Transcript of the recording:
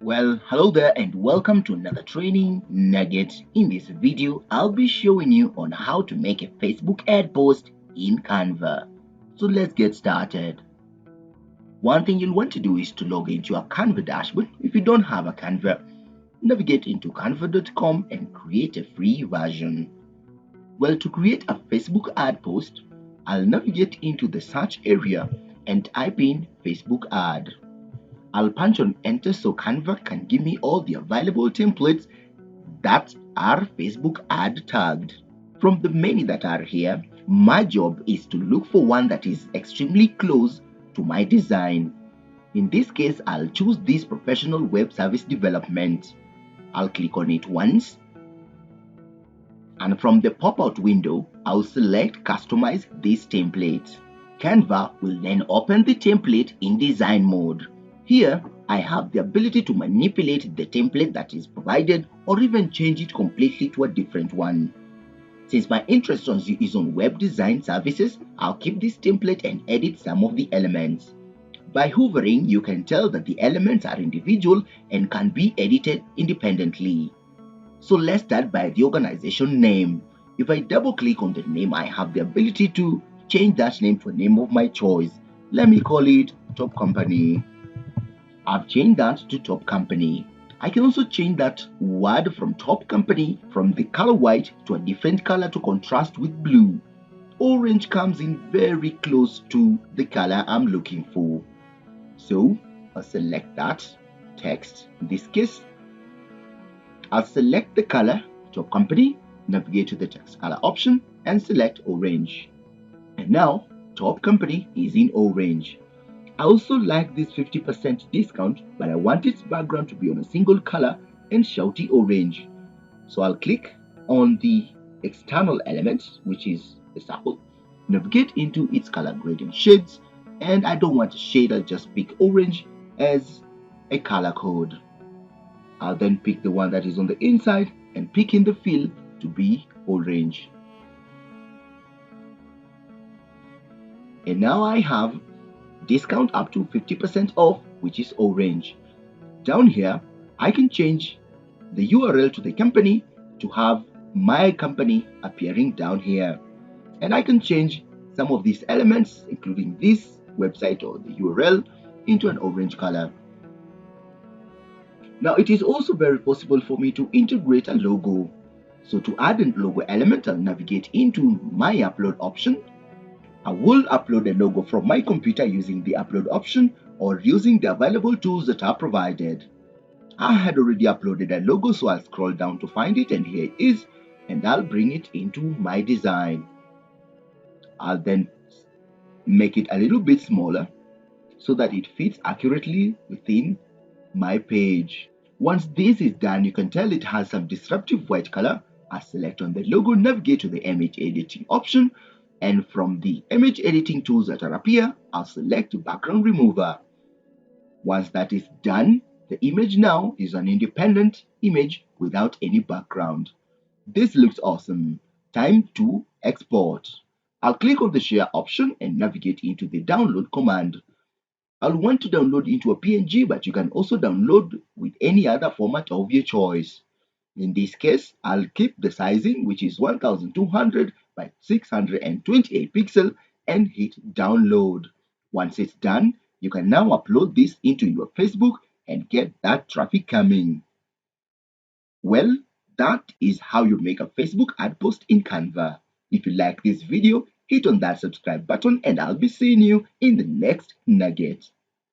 Well, hello there and welcome to another training nugget. In this video, I'll be showing you on how to make a Facebook ad post in Canva. So let's get started. One thing you'll want to do is to log into your Canva dashboard. If you don't have a Canva, navigate into canva.com and create a free version. Well, to create a Facebook ad post, I'll navigate into the search area and type in Facebook ad. I'll punch on enter so Canva can give me all the available templates that are Facebook ad tagged. From the many that are here, my job is to look for one that is extremely close to my design. In this case, I'll choose this professional web service development. I'll click on it once. And from the pop-out window, I'll select customize this template. Canva will then open the template in design mode. Here, I have the ability to manipulate the template that is provided or even change it completely to a different one. Since my interest is on web design services, I'll keep this template and edit some of the elements. By hovering, you can tell that the elements are individual and can be edited independently. So let's start by the organization name. If I double click on the name, I have the ability to change that name to a name of my choice. Let me call it Top Company. I've changed that to Top Company. I can also change that word from Top Company from the color white to a different color to contrast with blue. Orange comes in very close to the color I'm looking for. So I'll select that text. In this case, I'll select the color Top Company, navigate to the text color option and select orange. And now Top Company is in orange. I also like this 50% discount, but I want its background to be on a single color and shouty orange. So I'll click on the external element, which is the circle, navigate into its color gradient shades, and I don't want a shade, I'll just pick orange as a color code. I'll then pick the one that is on the inside and pick in the fill to be orange. And now I have discount up to 50% off, which is orange. Down here, I can change the URL to the company to have my company appearing down here. And I can change some of these elements, including this website or the URL, into an orange color. Now, it is also very possible for me to integrate a logo. So to add a logo element, I'll navigate into my upload option. I will upload a logo from my computer using the upload option or using the available tools that are provided. I had already uploaded a logo, so I'll scroll down to find it, and here it is, and I'll bring it into my design. I'll then make it a little bit smaller so that it fits accurately within my page. Once this is done, you can tell it has some disruptive white color. I'll select on the logo, navigate to the image editing option, and from the image editing tools that appear, I'll select background remover. Once that is done, the image now is an independent image without any background. This looks awesome. Time to export. I'll click on the share option and navigate into the download command. I'll want to download into a PNG, but you can also download with any other format of your choice. In this case, I'll keep the sizing, which is 1200 by 628 pixel, and hit download. Once it's done, you can now upload this into your Facebook and get that traffic coming. Well, that is how you make a Facebook ad post in Canva. If you like this video, hit on that subscribe button and I'll be seeing you in the next nugget.